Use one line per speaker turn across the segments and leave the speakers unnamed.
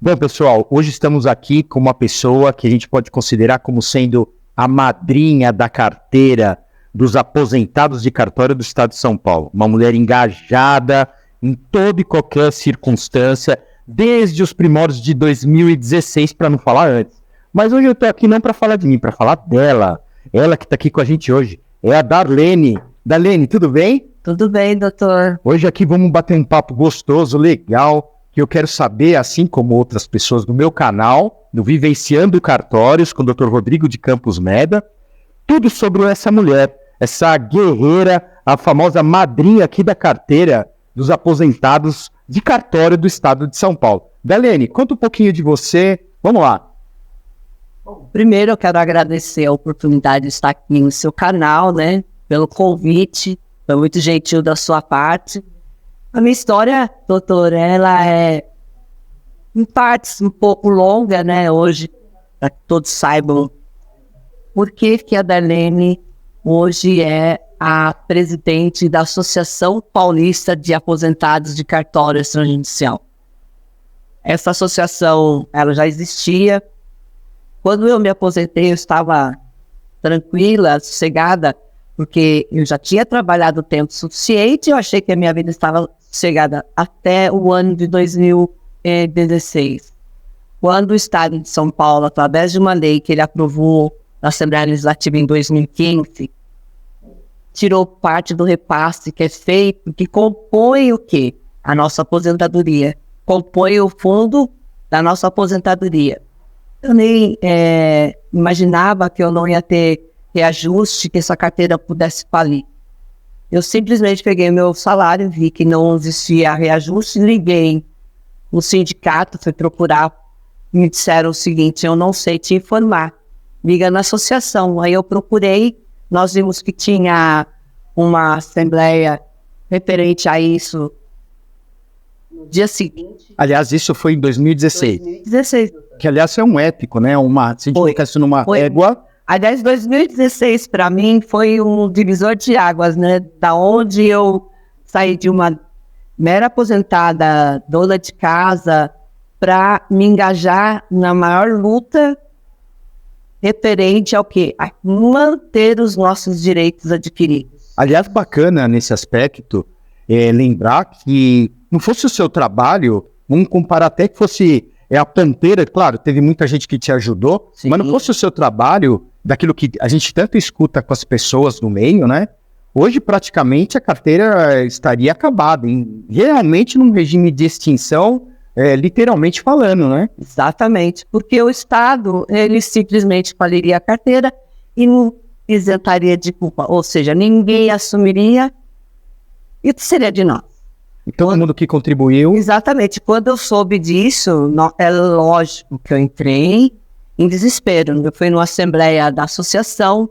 Bom, pessoal, hoje estamos aqui com uma pessoa que a gente pode considerar como sendo a madrinha da carteira dos aposentados de cartório do Estado de São Paulo. Uma mulher engajada em toda e qualquer circunstância, desde os primórdios de 2016, para não falar antes. Mas hoje eu estou aqui não para falar de mim, para falar dela. Ela que está aqui com a gente hoje é a Darlene. Darlene, tudo bem?
Tudo bem, doutor.
Hoje aqui vamos bater um papo gostoso, legal, que eu quero saber, assim como outras pessoas do meu canal, do Vivenciando Cartórios, com o Dr. Rodrigo de Campos Meda, tudo sobre essa mulher, essa guerreira, a famosa madrinha aqui da carteira dos aposentados de cartório do Estado de São Paulo. Darlene, conta um pouquinho de você, vamos lá.
Bom, primeiro eu quero agradecer a oportunidade de estar aqui no seu canal, né, pelo convite, foi muito gentil da sua parte. A minha história, doutor, ela é, em partes, um pouco longa, né, hoje, para que todos saibam por que a Darlene hoje é a presidente da Associação Paulista de Aposentados de Cartório Extrajudicial. Essa associação, ela já existia. Quando eu me aposentei, eu estava tranquila, sossegada, porque eu já tinha trabalhado o tempo suficiente, eu achei que a minha vida estava sossegada até o ano de 2016, quando o Estado de São Paulo, através de uma lei que ele aprovou na Assembleia Legislativa em 2015, tirou parte do repasse que é feito, que compõe o quê? A nossa aposentadoria, compõe o fundo da nossa aposentadoria. Eu nem imaginava que eu não ia ter reajuste, que essa carteira pudesse falir. Eu simplesmente peguei meu salário, vi que não existia reajuste, liguei no sindicato, fui procurar, me disseram o seguinte: eu não sei te informar, liga na associação. Aí eu procurei, nós vimos que tinha uma assembleia referente a isso no dia seguinte.
Aliás, isso foi em 2016.
2016.
Que, aliás, é um épico, né? Se a gente colocar isso numa égua...
Aliás, 2016 para mim foi um divisor de águas, né? Da onde eu saí de uma mera aposentada, dona de casa, para me engajar na maior luta referente ao quê? A manter os nossos direitos adquiridos.
Aliás, bacana nesse aspecto lembrar que não fosse o seu trabalho, vamos comparar até que fosse a ponteira, claro, teve muita gente que te ajudou, sim, mas não fosse o seu trabalho, daquilo que a gente tanto escuta com as pessoas no meio, né? Hoje, praticamente, a carteira estaria acabada, realmente num regime de extinção, literalmente falando, né?
Exatamente, porque o Estado, ele simplesmente faliria a carteira e não isentaria de culpa, ou seja, ninguém assumiria e seria de nós.
E todo mundo que contribuiu...
Exatamente, quando eu soube disso, é lógico que eu entrei em desespero. Eu fui numa assembleia da associação,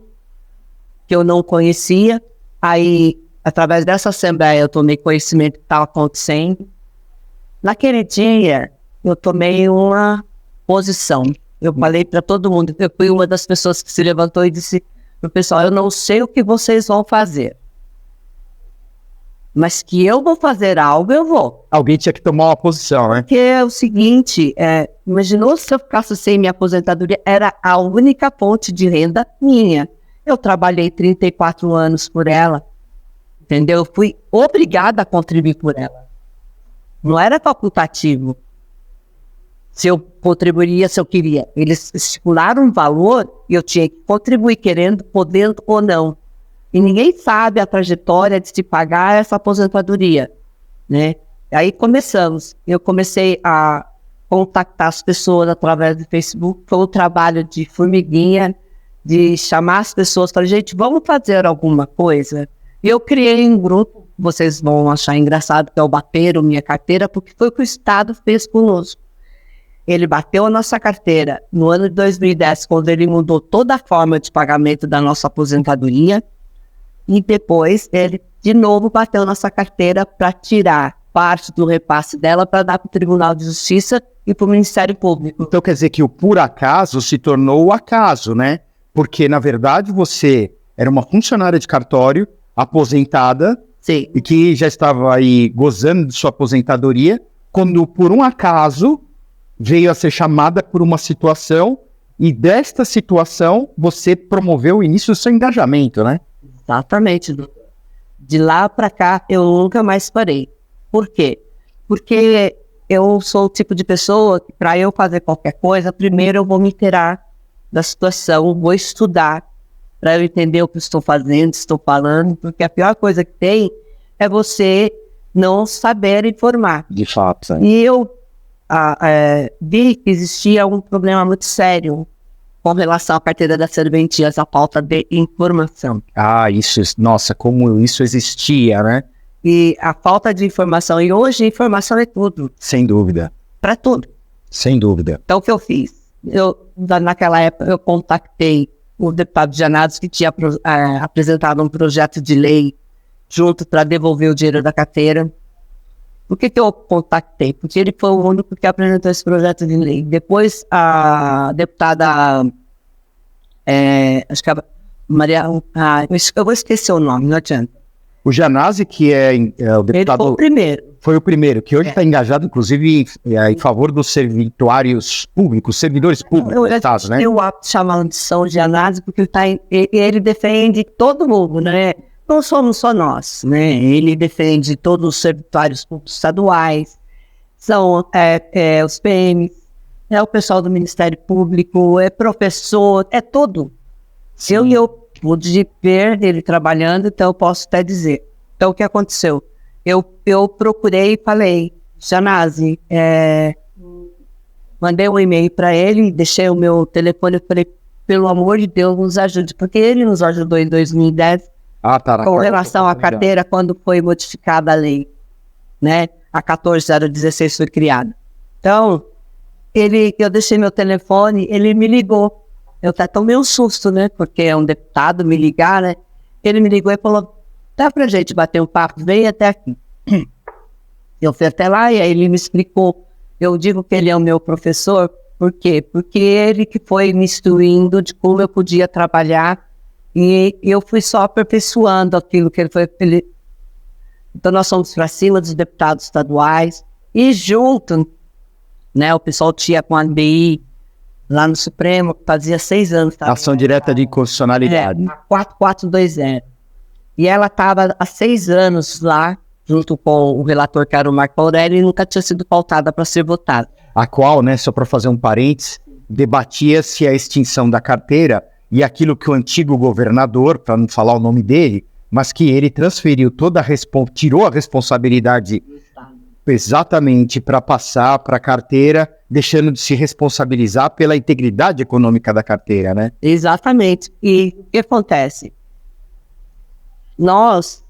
que eu não conhecia, aí, através dessa assembleia, eu tomei conhecimento do que estava acontecendo. Naquele dia, eu tomei uma posição. Eu falei para todo mundo, eu fui uma das pessoas que se levantou e disse para o pessoal: eu não sei o que vocês vão fazer, mas que eu vou fazer algo, eu vou.
Alguém tinha que tomar uma posição, né?
Porque é o seguinte, imaginou se eu ficasse sem minha aposentadoria, era a única fonte de renda minha. Eu trabalhei 34 anos por ela, entendeu? Eu fui obrigada a contribuir por ela. Não era facultativo. Se eu contribuiria, se eu queria. Eles estipularam um valor e eu tinha que contribuir, querendo, podendo ou não. E ninguém sabe a trajetória de se pagar essa aposentadoria, né? Aí começamos. Eu comecei a contactar as pessoas através do Facebook. Foi um trabalho de formiguinha, de chamar as pessoas. Falei: gente, vamos fazer alguma coisa? E eu criei um grupo, vocês vão achar engraçado, que é o Bateram Minha Carteira, porque foi o que o Estado fez conosco. Ele bateu a nossa carteira no ano de 2010, quando ele mudou toda a forma de pagamento da nossa aposentadoria. E depois ele, de novo, bateu nossa carteira para tirar parte do repasse dela para dar para o Tribunal de Justiça e para o Ministério Público.
Então quer dizer que o por acaso se tornou o acaso, né? Porque, na verdade, você era uma funcionária de cartório, aposentada,
sim,
e que já estava aí gozando de sua aposentadoria, quando, por um acaso, veio a ser chamada por uma situação e desta situação você promoveu o início do seu engajamento, né?
Exatamente, doutor. De lá para cá, eu nunca mais parei. Por quê? Porque eu sou o tipo de pessoa que, para eu fazer qualquer coisa, primeiro eu vou me inteirar da situação, vou estudar para eu entender o que estou fazendo, estou falando, porque a pior coisa que tem é você não saber informar.
De fato.
E eu vi que existia um problema muito sério com relação à carteira das serventias, a falta de informação.
Nossa, como isso existia, né?
E a falta de informação, e hoje informação é tudo.
Sem dúvida.
Para tudo.
Sem dúvida.
Então, o que eu fiz? Naquela época, eu contactei o deputado Janados, que tinha apresentado um projeto de lei junto para devolver o dinheiro da carteira. Por que eu contactei? Porque ele foi o único que apresentou esse projeto de lei. Depois, a deputada, acho que a Maria, eu vou esquecer o nome, não adianta.
O Janazzi, que é o deputado...
Ele foi o primeiro.
Foi o primeiro, que hoje está engajado, inclusive, em favor dos servidores públicos, né?
Eu chamando de São Janazzi, porque ele defende todo mundo, né? Não somos só nós, né? Ele defende todos os servituários públicos estaduais, são os PMs, é o pessoal do Ministério Público, é professor, é tudo. Se eu pude ver ele trabalhando, então eu posso até dizer. Então, o que aconteceu? Eu procurei e falei, Janazzi, mandei um e-mail para ele, deixei o meu telefone, eu falei, pelo amor de Deus, nos ajude, porque ele nos ajudou em 2010, com relação à carteira, quando foi modificada a lei, né? A 14.016 foi criada. Então, eu deixei meu telefone, ele me ligou. Eu até tomei um susto, né? Porque é um deputado me ligar, né? Ele me ligou e falou, dá pra gente bater um papo, vem até aqui. Eu fui até lá e aí ele me explicou. Eu digo que ele é o meu professor, por quê? Porque ele que foi me instruindo de como eu podia trabalhar e eu fui só aperfeiçoando aquilo que ele foi... Então nós fomos para cima dos deputados estaduais e junto, né, o pessoal tinha com a ABI lá no Supremo, fazia 6 anos.
Ação direta de inconstitucionalidade.
4420. E ela estava há 6 anos lá, junto com o relator que era o Marco Aurélio, e nunca tinha sido pautada para ser votada.
A qual, né, só para fazer um parênteses, debatia-se a extinção da carteira e aquilo que o antigo governador, para não falar o nome dele, mas que ele transferiu tirou a responsabilidade exatamente para passar para a carteira, deixando de se responsabilizar pela integridade econômica da carteira, né?
Exatamente. E o que acontece? Nós,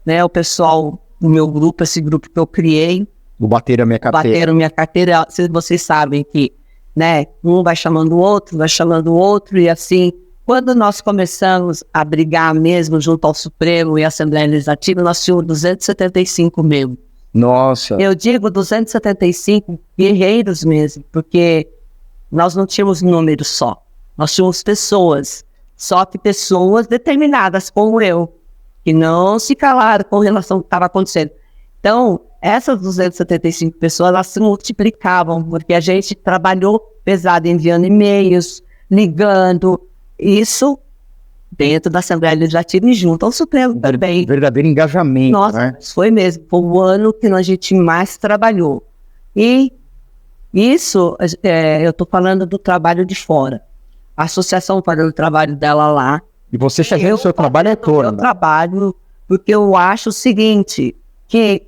né, o pessoal do meu grupo, esse grupo que eu criei,
Bateram Minha Carteira,
vocês sabem que, né, um vai chamando o outro, e assim, quando nós começamos a brigar mesmo junto ao Supremo e à Assembleia Legislativa, nós tínhamos 275 membros.
Nossa!
Eu digo 275 guerreiros mesmo, porque nós não tínhamos números só, nós tínhamos pessoas, só que pessoas determinadas como eu, que não se calaram com relação ao que estava acontecendo. Então, essas 275 pessoas, elas se multiplicavam, porque a gente trabalhou pesado, enviando e-mails, ligando, isso dentro da Assembleia Legislativa e junto ao Supremo também.
Verdadeiro engajamento,
nossa,
né?
Foi mesmo, foi o ano que a gente mais trabalhou. E isso, eu estou falando do trabalho de fora. A associação fazendo o trabalho dela lá.
E você chegou o seu trabalho é todo.
Eu trabalho, porque eu acho o seguinte, que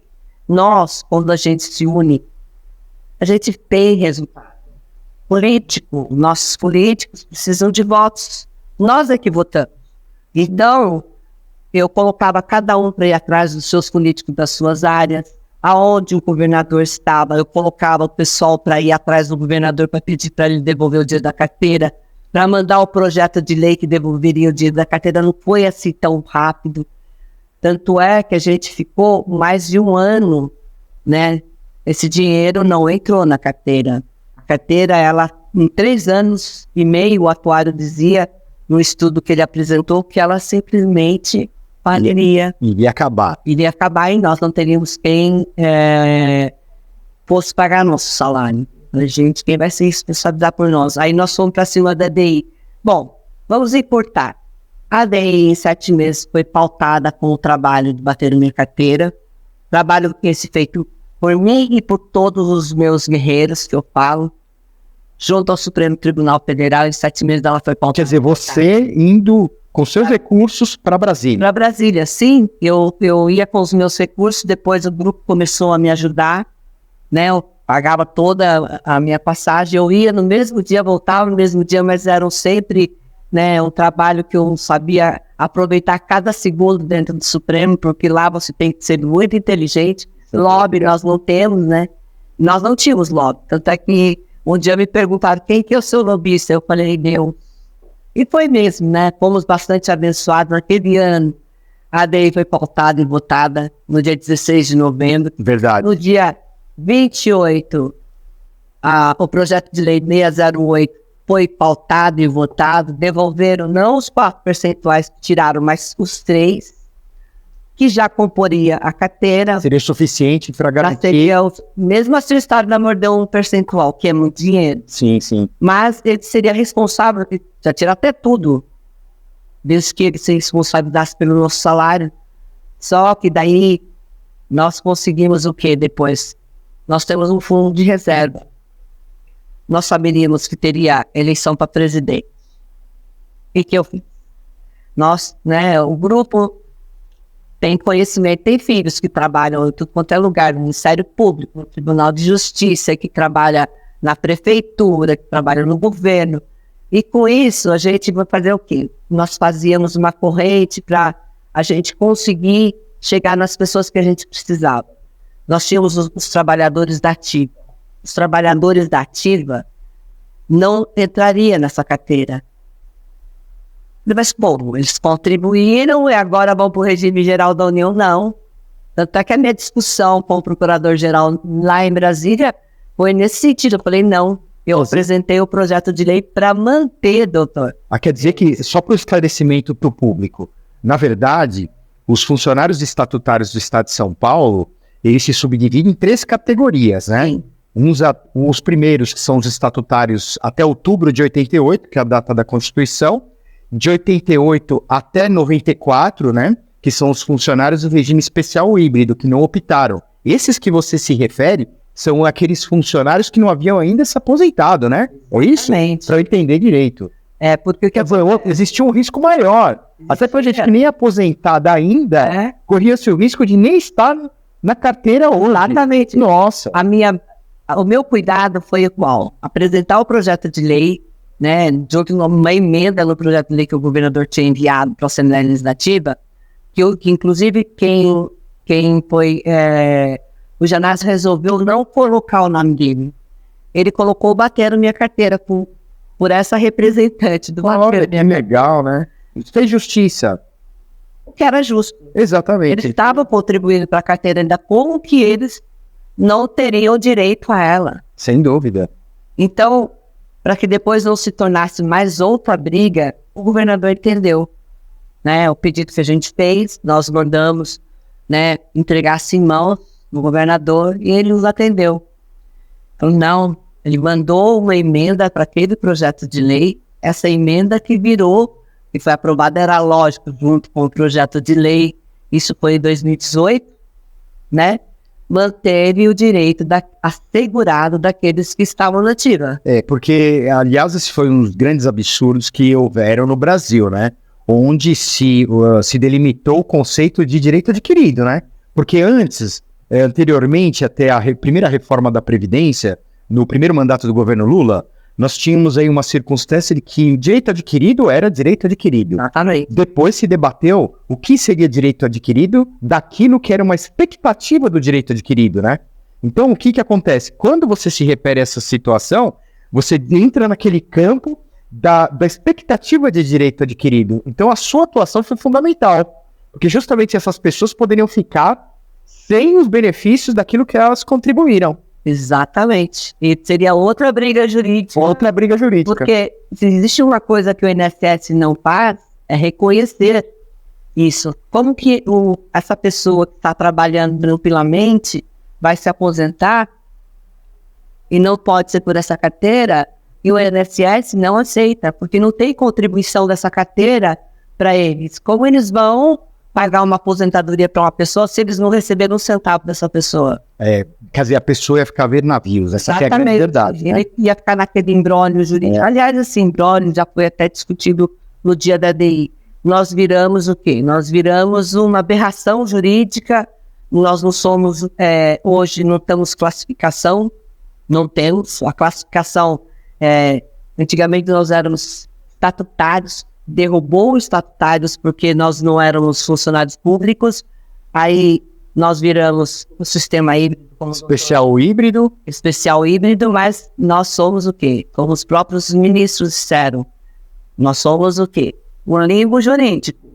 nós, quando a gente se une, a gente tem resultado. Político, nossos políticos precisam de votos. Nós é que votamos. Então, eu colocava cada um para ir atrás dos seus políticos das suas áreas, aonde o governador estava, eu colocava o pessoal para ir atrás do governador para pedir para ele devolver o dinheiro da carteira, para mandar o projeto de lei que devolveria o dinheiro da carteira. Não foi assim tão rápido. Tanto é que a gente ficou mais de 1 ano, né? Esse dinheiro não entrou na carteira. A carteira, ela, em 3 anos e meio, o atuário dizia, no estudo que ele apresentou, que ela simplesmente faliria.
Iria acabar.
Iria acabar e nós não teríamos quem fosse pagar nosso salário. Falei, gente, quem vai se responsabilizar por nós? Aí nós fomos para cima da ADI. Bom, vamos importar. A ADI, em 7 meses, foi pautada com o trabalho de bater minha carteira. Trabalho esse feito por mim e por todos os meus guerreiros que eu falo, junto ao Supremo Tribunal Federal. Em 7 meses ela foi pautada.
Quer dizer, você indo com seus recursos para Brasília.
Para Brasília, sim. Eu ia com os meus recursos, depois o grupo começou a me ajudar, né? Eu pagava toda a minha passagem, eu ia no mesmo dia, voltava no mesmo dia, mas eram sempre, né, um trabalho que eu sabia aproveitar cada segundo dentro do Supremo, porque lá você tem que ser muito inteligente. Lobby nós não temos, né? Nós não tínhamos lobby. Tanto é que um dia me perguntaram quem que é o seu lobista. Eu falei, Deus. E foi mesmo, né? Fomos bastante abençoados naquele ano. A ADI foi pautada e votada no dia 16 de novembro.
Verdade.
No dia 28, o projeto de lei 608 foi pautado e votado. Devolveram não os 4 percentuais que tiraram, mas os 3, que já comporia a carteira.
Seria suficiente para garantir.
Mesmo assim, o Estado ainda mordeu um percentual, que é muito dinheiro.
Sim, sim.
Mas ele seria responsável, já tirar até tudo, desde que ele se responsabilizasse pelo nosso salário. Só que daí nós conseguimos o que depois? Nós temos um fundo de reserva. Nós saberíamos que teria eleição para presidente. E que eu fiz? Nós, né, o grupo tem conhecimento, tem filhos que trabalham em tudo quanto é lugar, no Ministério Público, no Tribunal de Justiça, que trabalha na prefeitura, que trabalha no governo. E com isso, a gente vai fazer o quê? Nós fazíamos uma corrente para a gente conseguir chegar nas pessoas que a gente precisava. Nós tínhamos os trabalhadores da ativa. Os trabalhadores da ativa não entrariam nessa carteira. Mas, bom, eles contribuíram e agora vão para o regime geral da União, não. Tanto é que a minha discussão com o procurador-geral lá em Brasília foi nesse sentido. Eu falei, não, eu apresentei o projeto de lei para manter, doutor.
Quer dizer que, só para o esclarecimento para o público, na verdade, os funcionários estatutários do Estado de São Paulo, eles se subdividem em 3 categorias, né?
Sim.
Os primeiros, que são os estatutários até outubro de 88, que é a data da Constituição, de 88 até 94, né, que são os funcionários do regime especial híbrido, que não optaram. Esses que você se refere são aqueles funcionários que não haviam ainda se aposentado, né? Ou isso? Para eu entender direito.
Porque
existia um risco maior. Até para a gente que nem aposentada ainda, corria-se o risco de nem estar na carteira hoje.
Exatamente.
Nossa.
O meu cuidado foi igual. Apresentar o projeto de lei, né, junto com uma emenda no projeto de lei que o governador tinha enviado para a Assembleia Legislativa, que inclusive quem foi, o Janás resolveu não colocar o nome dele. Ele colocou bater na minha carteira por essa representante do
Bater. É legal, né? Isso fez justiça.
O que era justo.
Exatamente.
Eles estavam contribuindo para a carteira ainda como que eles não teriam direito a ela.
Sem dúvida.
Então, para que depois não se tornasse mais outra briga, o governador entendeu, né? O pedido que a gente fez, nós mandamos, né, entregasse em mãos do governador e ele nos atendeu. Então, não, ele mandou uma emenda para aquele projeto de lei, essa emenda que virou, que foi aprovada, era lógico, junto com o projeto de lei, isso foi em 2018, né? Manteve o direito assegurado daqueles que estavam na ativa.
Porque, aliás, esse foi um dos grandes absurdos que houveram no Brasil, né? Onde se delimitou o conceito de direito adquirido, né? Porque anteriormente, até a primeira reforma da Previdência, no primeiro mandato do governo Lula, nós tínhamos aí uma circunstância de que o direito adquirido era direito adquirido.
Exatamente.
Depois se debateu o que seria direito adquirido daquilo que era uma expectativa do direito adquirido, né? Então, o que acontece? Quando você se refere a essa situação, você entra naquele campo da expectativa de direito adquirido. Então, a sua atuação foi fundamental, porque justamente essas pessoas poderiam ficar sem os benefícios daquilo que elas contribuíram.
Exatamente. E seria outra briga jurídica.
Outra briga jurídica.
Porque se existe uma coisa que o INSS não faz, é reconhecer isso. Como que essa pessoa que está trabalhando tranquilamente vai se aposentar e não pode ser por essa carteira, e o INSS não aceita, porque não tem contribuição dessa carteira para eles. Como eles vão pagar uma aposentadoria para uma pessoa se eles não receberam um centavo dessa pessoa?
Quer dizer, a pessoa ia ficar a ver navios, essa que é a grande verdade. Né?
Ele ia ficar naquele imbróglio jurídico. Aliás, esse imbróglio já foi até discutido no dia da DI. Nós viramos o quê? Nós viramos uma aberração jurídica. Nós não somos, hoje não temos classificação, não temos. A classificação, antigamente nós éramos estatutários, derrubou os estatutários porque nós não éramos funcionários públicos, aí nós viramos o sistema híbrido.
Especial híbrido,
mas nós somos o quê? Como os próprios ministros disseram, nós somos o quê? Um limbo jurídico,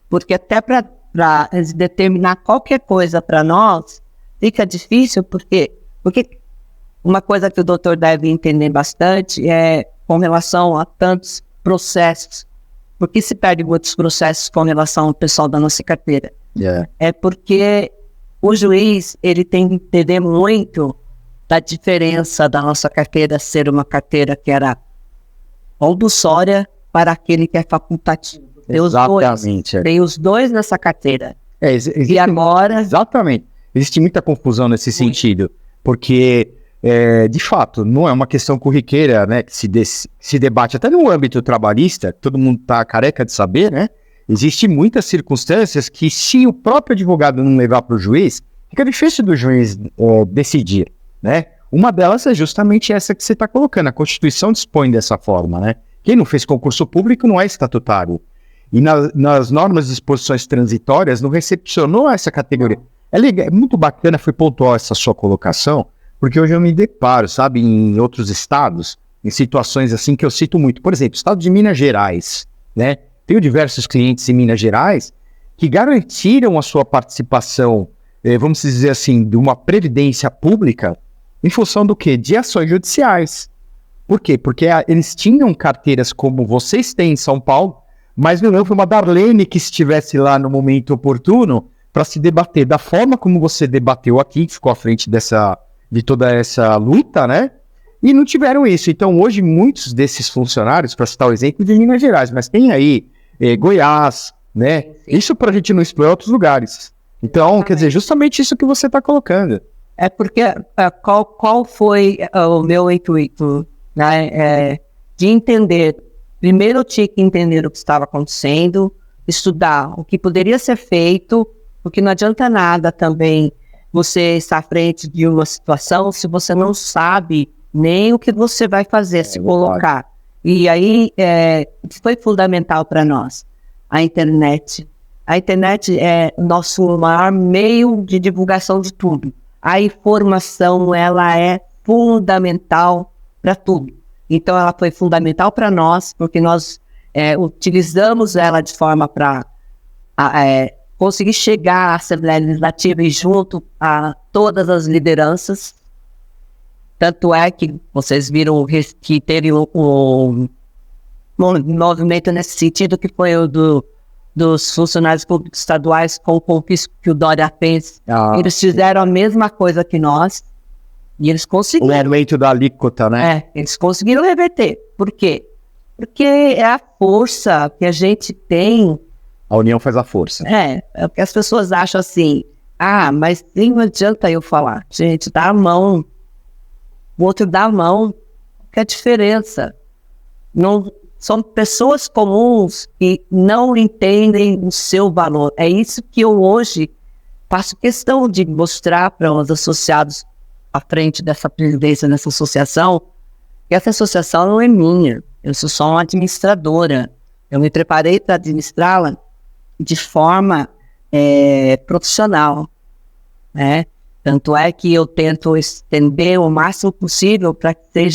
porque até para determinar qualquer coisa para nós, fica difícil, porque uma coisa que o doutor deve entender bastante é com relação a tantos processos. Por que se perde muitos processos com relação ao pessoal da nossa carteira? É porque o juiz, ele tem que entender muito da diferença da nossa carteira ser uma carteira que era compulsória para aquele que é facultativo. Tem os dois nessa carteira. E agora...
Exatamente. Existe muita confusão nesse sentido, porque, de fato, não é uma questão corriqueira, né, que se debate até no âmbito trabalhista, todo mundo está careca de saber, né? Existem muitas circunstâncias que, se o próprio advogado não levar para o juiz, fica difícil do juiz decidir, né? Uma delas é justamente essa que você está colocando. A Constituição dispõe dessa forma, né? Quem não fez concurso público não é estatutário. E nas normas de disposições transitórias não recepcionou essa categoria. É muito bacana, foi pontual essa sua colocação, porque hoje eu me deparo, sabe, em outros estados, em situações assim que eu cito muito. Por exemplo, o estado de Minas Gerais, né? Tenho diversos clientes em Minas Gerais que garantiram a sua participação, vamos dizer assim, de uma previdência pública em função do quê? De ações judiciais. Por quê? Porque eles tinham carteiras como vocês têm em São Paulo, mas não foi uma Darlene que estivesse lá no momento oportuno para se debater da forma como você debateu aqui, que ficou à frente de toda essa luta, né? E não tiveram isso. Então, hoje, muitos desses funcionários, para citar o exemplo de Minas Gerais, mas tem aí Goiás, né? Sim. Isso para a gente não explorar outros lugares. Então, quer dizer, justamente isso que você está colocando.
É porque qual foi o meu intuito, né? De entender. Primeiro eu tinha que entender o que estava acontecendo, estudar o que poderia ser feito, porque não adianta nada também você estar à frente de uma situação se você não sabe nem o que você vai fazer, se colocar. E aí foi fundamental para nós, a internet. A internet é nosso maior meio de divulgação de tudo. A informação, ela é fundamental para tudo. Então, ela foi fundamental para nós, porque nós utilizamos ela de forma para conseguir chegar à Assembleia Legislativa e junto a todas as lideranças. Tanto é que vocês viram que teve um movimento nesse sentido, que foi o dos funcionários públicos estaduais com o confisco que o Dória fez. Eles fizeram a mesma coisa que nós e eles conseguiram.
O aumento da alíquota, né?
Eles conseguiram reverter. Por quê? Porque é a força que a gente tem.
A união faz a força.
É porque as pessoas acham assim, mas não adianta eu falar. Gente, dá a mão. O outro dá a mão. Que é a diferença? Não, são pessoas comuns que não entendem o seu valor. É isso que eu hoje faço questão de mostrar para os associados à frente dessa presidência, dessa associação, que essa associação não é minha. Eu sou só uma administradora. Eu me preparei para administrá-la de forma profissional, né? Tanto é que eu tento estender o máximo possível para que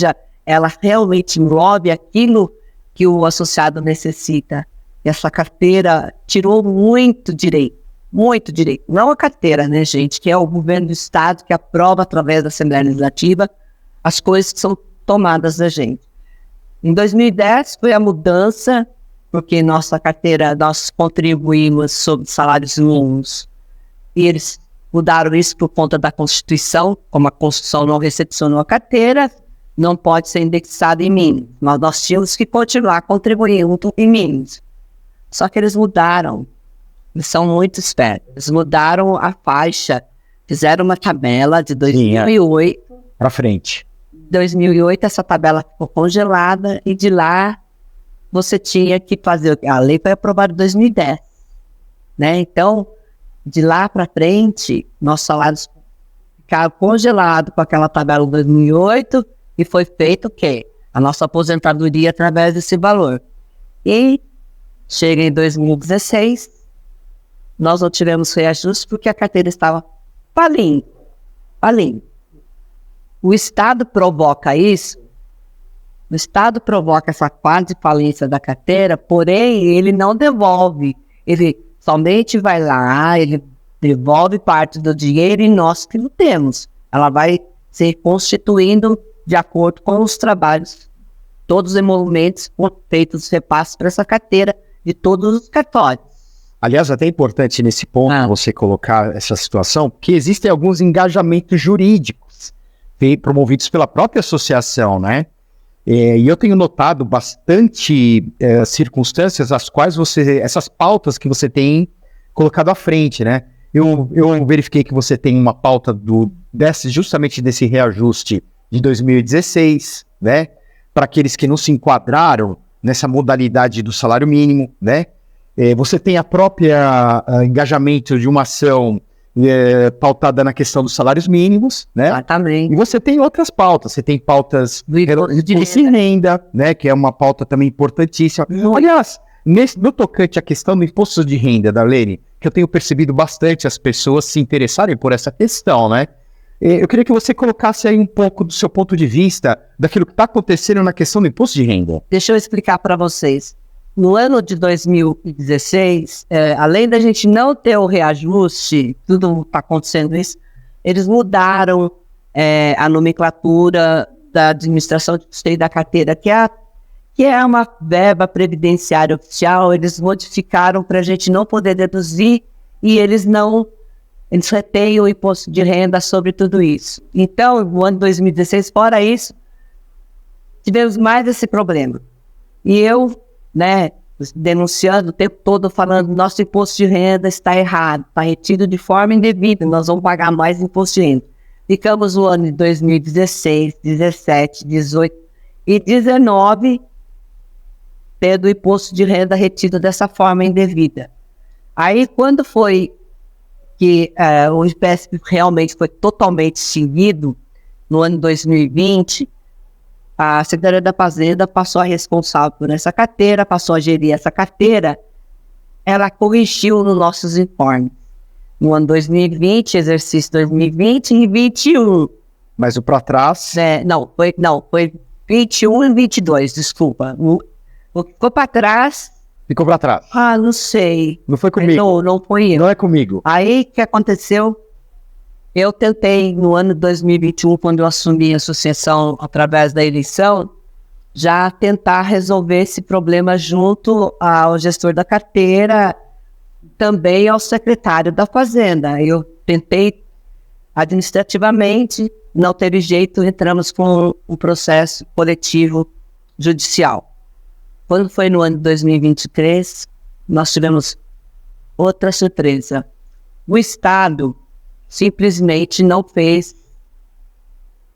ela realmente englobe aquilo que o associado necessita. E essa carteira tirou muito direito. Não a carteira, né, gente? Que é o governo do Estado que aprova através da Assembleia Legislativa as coisas que são tomadas da gente. Em 2010 foi a mudança, porque nossa carteira, nós contribuímos sobre salários mínimos. E mudaram isso por conta da Constituição, como a Constituição não recepcionou a carteira, não pode ser indexado em mínimos. Mas nós tínhamos que continuar contribuindo em mínimos. Só que eles mudaram. Eles são muito espertos. Eles mudaram a faixa. Fizeram uma tabela de 2008.
Para frente.
2008, essa tabela ficou congelada. E de lá, você tinha que fazer... A lei foi aprovada em 2010. Né? Então, de lá para frente, nossos salários ficaram congelados com aquela tabela de 2008. E foi feito o quê? A nossa aposentadoria através desse valor. E chega em 2016, nós não tivemos reajuste porque a carteira estava falindo. O Estado provoca isso, o Estado provoca essa quase falência da carteira, porém ele não devolve. Ele somente vai lá, ele devolve parte do dinheiro e nós que não temos. Ela vai se constituindo de acordo com os trabalhos, todos os emolumentos feitos repasses para essa carteira de todos os cartórios.
Aliás, até é importante nesse ponto você colocar essa situação, porque existem alguns engajamentos jurídicos promovidos pela própria associação, né? E eu tenho notado bastante circunstâncias as quais essas pautas que você tem colocado à frente, né? Eu verifiquei que você tem uma pauta justamente desse reajuste de 2016, né, para aqueles que não se enquadraram nessa modalidade do salário mínimo, né, você tem a própria engajamento de uma ação pautada na questão dos salários mínimos, né,
Exatamente.
E você tem outras pautas, você tem pautas de imposto de renda, né, que é uma pauta também importantíssima. Aliás, no tocante à questão do imposto de renda, Darlene, que eu tenho percebido bastante as pessoas se interessarem por essa questão, né, eu queria que você colocasse aí um pouco do seu ponto de vista daquilo que está acontecendo na questão do imposto de renda.
Deixa eu explicar para vocês. No ano de 2016, além da gente não ter o reajuste, tudo está acontecendo isso, eles mudaram a nomenclatura da administração de custeio da carteira, que é uma verba previdenciária oficial. Eles modificaram para a gente não poder deduzir e eles retêm o imposto de renda sobre tudo isso. Então, no ano de 2016, fora isso, tivemos mais esse problema. E eu, denunciando o tempo todo, falando, nosso imposto de renda está errado, está retido de forma indevida, nós vamos pagar mais imposto de renda. Ficamos no ano de 2016, 17, 18 e 19 tendo o imposto de renda retido dessa forma indevida. Aí, quando foi que o IPS realmente foi totalmente extinguido, no ano 2020, a Secretaria da Fazenda passou a responsável por essa carteira, passou a gerir essa carteira, ela corrigiu nos nossos informes. No ano 2020, exercício 2020 e 2021.
Mas o para trás?
Foi 21 e 22, desculpa. O que ficou para trás...
Ficou para trás?
Não sei.
Não foi comigo?
Não foi eu.
Não é comigo.
Aí, o que aconteceu? Eu tentei, no ano de 2021, quando eu assumi a associação através da eleição, já tentar resolver esse problema junto ao gestor da carteira, também ao secretário da Fazenda. Eu tentei administrativamente, não teve jeito, entramos com um processo coletivo judicial. Quando foi no ano de 2023, nós tivemos outra surpresa. O Estado simplesmente não fez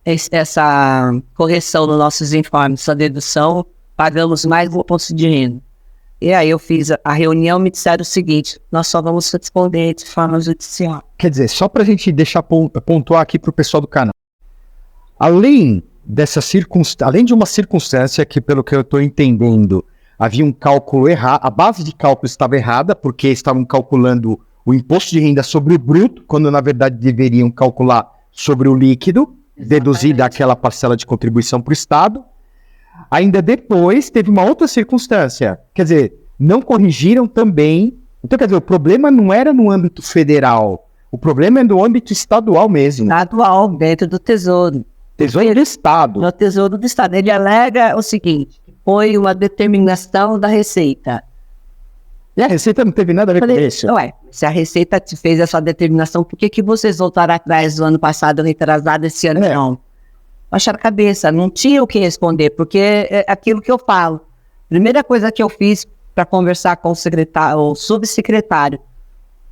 essa correção nos nossos informes, essa dedução, pagamos mais do imposto de renda. E aí eu fiz a reunião, me disseram o seguinte, nós só vamos responder de forma judicial.
Quer dizer, só para a gente deixar pontuar aqui para o pessoal do canal. Além de uma circunstância que, pelo que eu estou entendendo, havia um cálculo errado, a base de cálculo estava errada, porque estavam calculando o imposto de renda sobre o bruto, quando na verdade deveriam calcular sobre o líquido, deduzir daquela parcela de contribuição para o Estado. Ainda depois teve uma outra circunstância, quer dizer, não corrigiram também. Então, quer dizer, o problema não era no âmbito federal, o problema é no âmbito estadual mesmo.
Estadual, dentro do Tesouro.
Tesouro do Estado.
No Tesouro do Estado. Ele alega o seguinte, foi uma determinação da Receita.
E a Receita não teve nada a ver com isso?
Ué, se a Receita te fez essa determinação, por que vocês voltaram atrás do ano passado, retrasado, esse ano não? Baixaram a cabeça, não tinha o que responder, porque é aquilo que eu falo. Primeira coisa que eu fiz para conversar com o subsecretário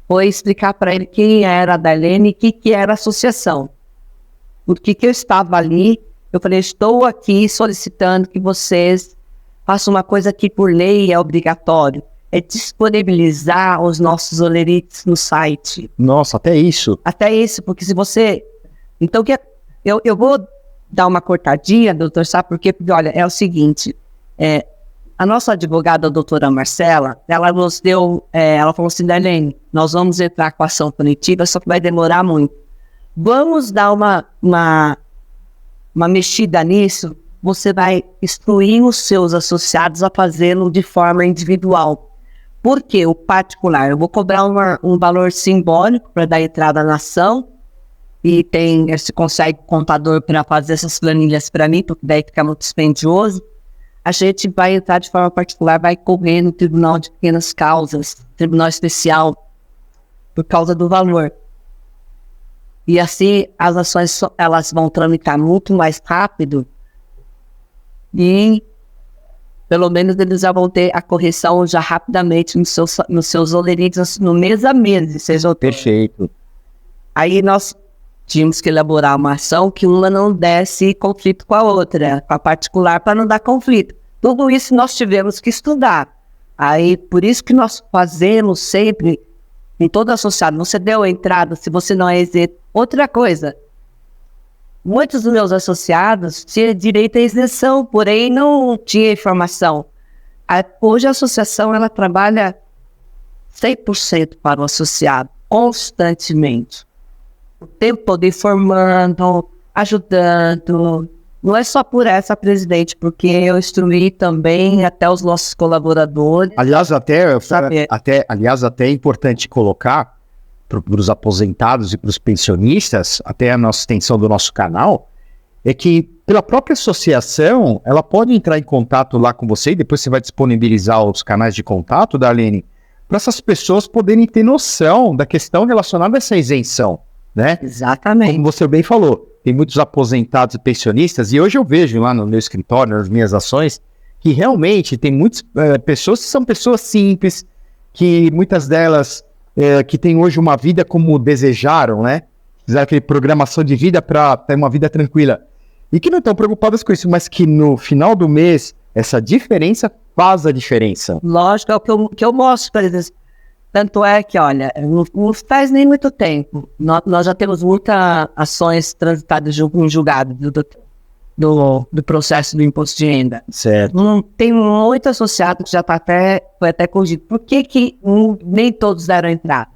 foi explicar para ele quem era a Darlene e o que era a associação. Por que eu estava ali, eu falei, estou aqui solicitando que vocês façam uma coisa que por lei é obrigatório, é disponibilizar os nossos olerites no site.
Nossa, até isso?
Até isso, porque se você... Então, eu vou dar uma cortadinha, doutor, sabe por quê? Porque, olha, é o seguinte, a nossa advogada, a doutora Marcela, ela nos deu, ela falou assim, Darlene, nós vamos entrar com a ação punitiva, só que vai demorar muito. Vamos dar uma mexida nisso, você vai instruir os seus associados a fazê-lo de forma individual. Por quê? O particular, eu vou cobrar um valor simbólico para dar entrada na ação, e se consegue contador para fazer essas planilhas para mim, porque daí fica muito dispendioso. A gente vai entrar de forma particular, vai correr no Tribunal de Pequenas Causas, Tribunal Especial, por causa do valor. E assim, as ações elas vão tramitar muito mais rápido e, pelo menos, eles já vão ter a correção já rapidamente nos seus olerites, no mês a mês.
Perfeito.
Aí nós tínhamos que elaborar uma ação que uma não desse conflito com a outra, com a particular, para não dar conflito. Tudo isso nós tivemos que estudar. Aí, por isso que nós fazemos sempre, em todo associado, você deu a entrada, se você não é isento. Outra coisa, muitos dos meus associados tinham direito à isenção, porém não tinha informação. Hoje a associação, ela trabalha 100% para o associado, constantemente. O tempo todo informando, ajudando. Não é só por essa, presidente, porque eu instruí também até os nossos colaboradores.
Aliás, até é importante colocar para os aposentados e para os pensionistas, até a nossa extensão do nosso canal, é que pela própria associação, ela pode entrar em contato lá com você, e depois você vai disponibilizar os canais de contato, Darlene, para essas pessoas poderem ter noção da questão relacionada a essa isenção. Né?
Exatamente.
Como você bem falou, tem muitos aposentados e pensionistas, e hoje eu vejo lá no meu escritório, nas minhas ações, que realmente tem muitas pessoas que são pessoas simples, que muitas delas que têm hoje uma vida como desejaram, né? Fizeram aquela programação de vida para ter uma vida tranquila, e que não estão preocupadas com isso, mas que no final do mês, essa diferença faz a diferença.
Lógico, é o que eu mostro para eles. Tanto é que, olha, não faz nem muito tempo. Nós já temos muitas ações transitadas em julgado do processo do imposto de renda.
Certo.
Tem muito associado que já foi até corrigido. Por que nem todos deram entrada?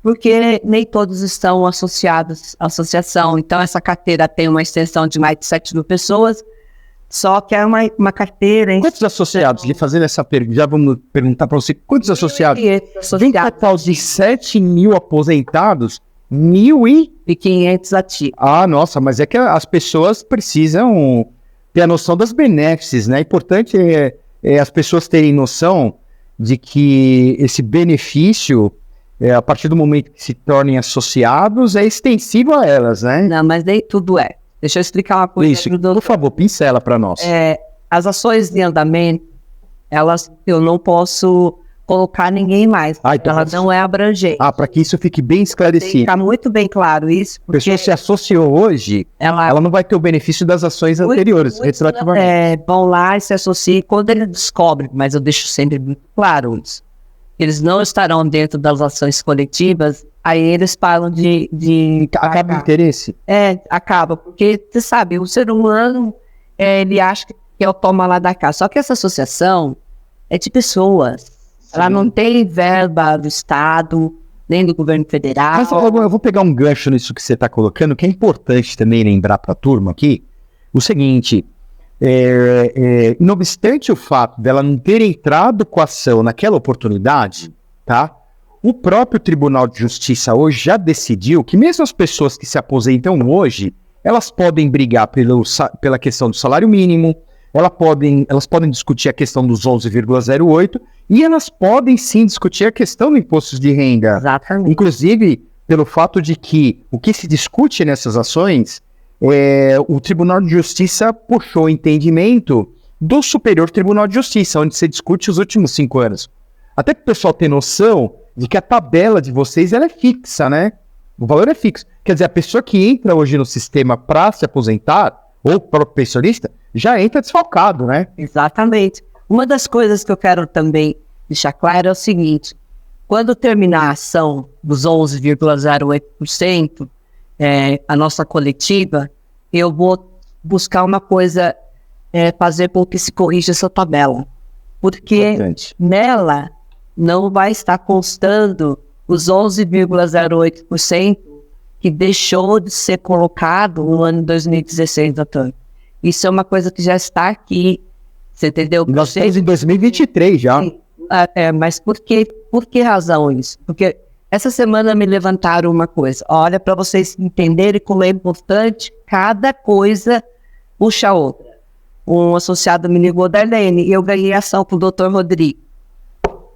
Porque nem todos estão associados à associação. Então, essa carteira tem uma extensão de mais de 7 mil pessoas, só que é uma carteira... Hein?
Quantos associados? Lhe fazendo essa pergunta, já vamos perguntar para você, quantos associados? Tem um total de 7 mil aposentados,
1.500 ativos.
Ah, nossa, mas é que as pessoas precisam ter a noção das benefícios, né? É importante as pessoas terem noção de que esse benefício, a partir do momento que se tornem associados, é extensivo a elas, né?
Não, mas nem tudo é. Deixa eu explicar uma coisa.
Isso, por favor, pincela para nós.
As ações de andamento, eu não posso colocar ninguém mais.
Então
ela não é abrangente.
Para que isso fique bem esclarecido. Tem que
ficar muito bem claro isso.
A pessoa se associou hoje, ela não vai ter o benefício das ações anteriores, retroativamente.
Vão lá e se associam quando ele descobre, mas eu deixo sempre muito claro isso. Eles não estarão dentro das ações coletivas, aí eles falam de
acaba o interesse?
Acaba, porque, você sabe, o ser humano, ele acha que é o toma lá da cá. Só que essa associação é de pessoas. Sim. Ela não tem verba do Estado, nem do governo federal.
Mas eu vou pegar um gancho nisso que você está colocando, que é importante também lembrar para a turma aqui, o seguinte... não obstante o fato dela não ter entrado com a ação naquela oportunidade, tá? O próprio Tribunal de Justiça hoje já decidiu que mesmo as pessoas que se aposentam hoje, elas podem brigar pela questão do salário mínimo, elas podem discutir a questão dos 11,08 e elas podem sim discutir a questão do imposto de renda.
Exatamente.
Inclusive, pelo fato de que o que se discute nessas ações, o Tribunal de Justiça puxou o entendimento do Superior Tribunal de Justiça, onde se discute os últimos 5 anos. Até que o pessoal tenha noção de que a tabela de vocês ela é fixa, né? O valor é fixo. Quer dizer, a pessoa que entra hoje no sistema para se aposentar, ou o próprio pensionista, já entra desfalcado, né?
Exatamente. Uma das coisas que eu quero também deixar claro é o seguinte: quando terminar a ação dos 11,08%, a nossa coletiva, eu vou buscar uma coisa, fazer com que se corrija essa tabela. Porque nela não vai estar constando os 11,08% que deixou de ser colocado no ano de 2016, doutor. Isso é uma coisa que já está aqui, você entendeu?
Nós estamos em 2023 já.
Sim. Mas por que razão isso? Porque essa semana me levantaram uma coisa. Olha, para vocês entenderem como é importante, cada coisa puxa a outra. Um associado me ligou, Darlene, e eu ganhei ação com o doutor Rodrigo,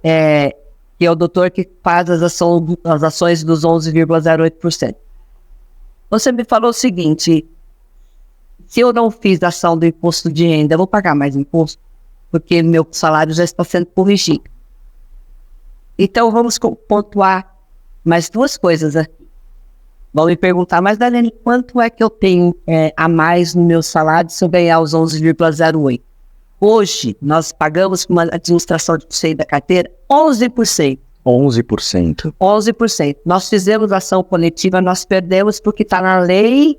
que é o doutor que faz as ações dos 11,08%. Você me falou o seguinte: se eu não fiz ação do imposto de renda, eu vou pagar mais imposto, porque meu salário já está sendo corrigido. Então vamos pontuar mais 2 coisas aqui. Vão me perguntar, mas Darlene, quanto é que eu tenho a mais no meu salário se eu ganhar os 11,08%? Hoje, nós pagamos com uma administração de custeio da carteira 11%.
11%.
11%. Nós fizemos ação coletiva, nós perdemos porque está na lei,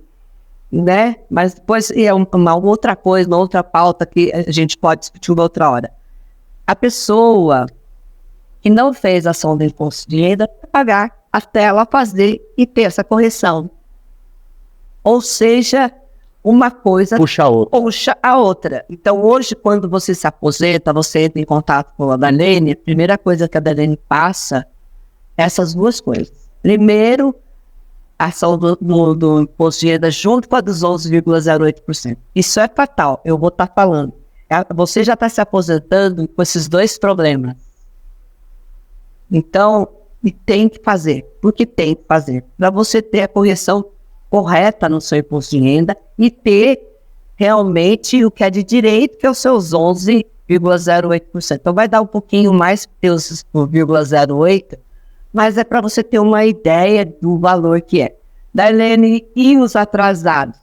né? Mas depois é uma outra coisa, uma outra pauta que a gente pode discutir uma outra hora. A pessoa que não fez ação do imposto de renda vai pagar até ela fazer e ter essa correção. Ou seja, uma coisa
puxa
a outra. Então, hoje, quando você se aposenta, você entra em contato com a Darlene, a primeira coisa que a Darlene passa é essas 2 coisas. Primeiro, a ação do imposto de renda junto com a dos 11,08%. Isso é fatal, eu vou estar falando. Você já está se aposentando com esses 2 problemas. Então, tem que fazer. Por que tem que fazer? Para você ter a correção correta no seu imposto de renda e ter realmente o que é de direito, que é os seus 11,08%. Então vai dar um pouquinho mais que os 0,08%, mas é para você ter uma ideia do valor que é. Darlene, e os atrasados?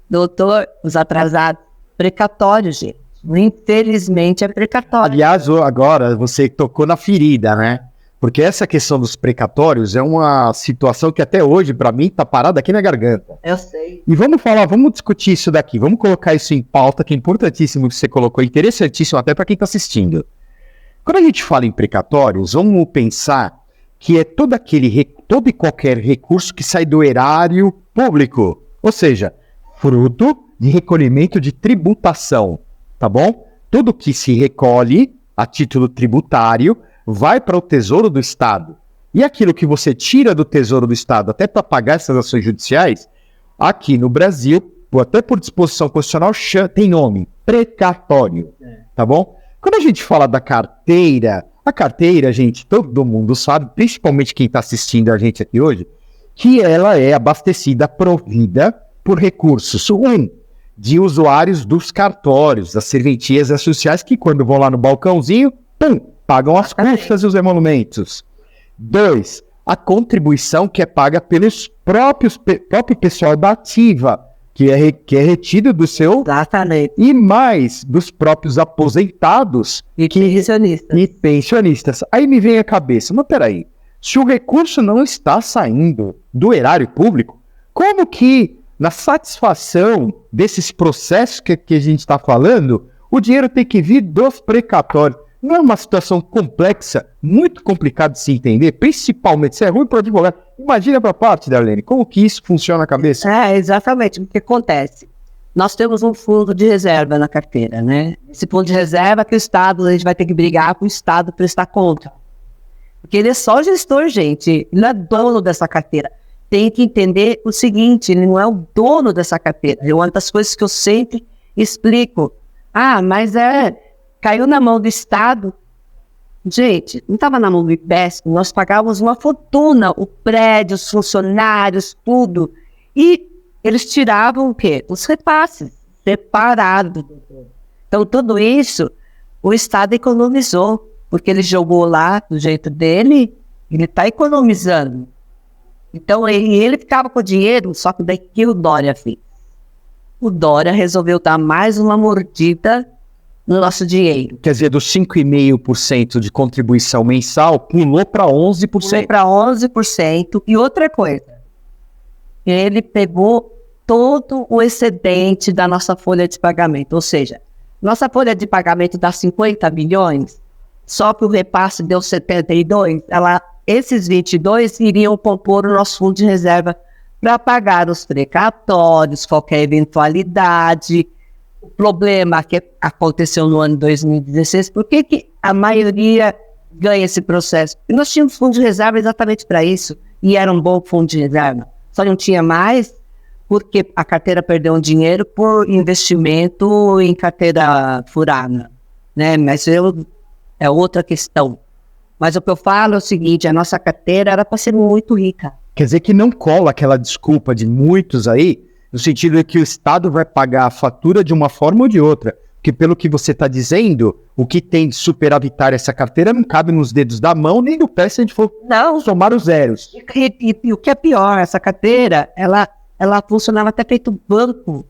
Doutor, os atrasados precatórios, gente. Infelizmente é precatório.
Aliás, agora você tocou na ferida, né? Porque essa questão dos precatórios é uma situação que até hoje, para mim, tá parada aqui na garganta.
Eu sei.
E vamos discutir isso daqui, vamos colocar isso em pauta, que é importantíssimo que você colocou, interessantíssimo até para quem está assistindo. Quando a gente fala em precatórios, vamos pensar que é todo e qualquer recurso que sai do erário público, ou seja, fruto de recolhimento de tributação, tá bom? Tudo que se recolhe a título tributário vai para o Tesouro do Estado. E aquilo que você tira do Tesouro do Estado até para pagar essas ações judiciais, aqui no Brasil, até por disposição constitucional, tem nome, precatório, tá bom? Quando a gente fala da carteira, a carteira, gente, todo mundo sabe, principalmente quem está assistindo a gente aqui hoje, que ela é abastecida, provida por recursos, de usuários dos cartórios, das serventias sociais, que quando vão lá no balcãozinho, pagam as custas e os emolumentos. 2, a contribuição que é paga pelos próprio pessoal da ativa, que é retido do seu...
Exatamente.
E mais dos próprios aposentados
e
pensionistas. Aí me vem a cabeça, mas peraí, se o recurso não está saindo do erário público, como que na satisfação desses processos que a gente está falando, o dinheiro tem que vir dos precatórios? Não é uma situação complexa, muito complicada de se entender, principalmente se é ruim para o advogado. Imagina para a parte, Darlene, como que isso funciona na cabeça?
Exatamente. O que acontece? Nós temos um fundo de reserva na carteira, né? Esse fundo de reserva que o Estado, a gente vai ter que brigar com o Estado prestar conta. Porque ele é só gestor, gente. Ele não é dono dessa carteira. Tem que entender o seguinte, ele não é o dono dessa carteira. É uma das coisas que eu sempre explico. Ah, mas caiu na mão do Estado. Gente, não estava na mão do IPESP, nós pagávamos uma fortuna, o prédio, os funcionários, tudo. E eles tiravam o quê? Os repasses, separado. Então, tudo isso, o Estado economizou, porque ele jogou lá do jeito dele, ele está economizando. Então, ele ficava com o dinheiro, só que daí que o Dória fez? O Dória resolveu dar mais uma mordida no nosso dinheiro.
Quer dizer, dos 5,5% de contribuição mensal, pulou para 11%.
Pulou para 11%. E outra coisa, ele pegou todo o excedente da nossa folha de pagamento. Ou seja, nossa folha de pagamento dá 50 bilhões, só que o repasse deu 72, esses 22 iriam compor o nosso fundo de reserva para pagar os precatórios, qualquer eventualidade. O problema que aconteceu no ano 2016, por que a maioria ganha esse processo? E nós tínhamos fundo de reserva exatamente para isso, e era um bom fundo de reserva. Só não tinha mais porque a carteira perdeu um dinheiro por investimento em carteira furada, né? Mas é outra questão. Mas o que eu falo é o seguinte, a nossa carteira era para ser muito rica.
Quer dizer que não cola aquela desculpa de muitos aí, no sentido de que o Estado vai pagar a fatura de uma forma ou de outra. Porque pelo que você está dizendo, o que tem de superavitária essa carteira não cabe nos dedos da mão nem do pé se a gente for somar os zeros.
E o que é pior, essa carteira, ela funcionava até feito banco.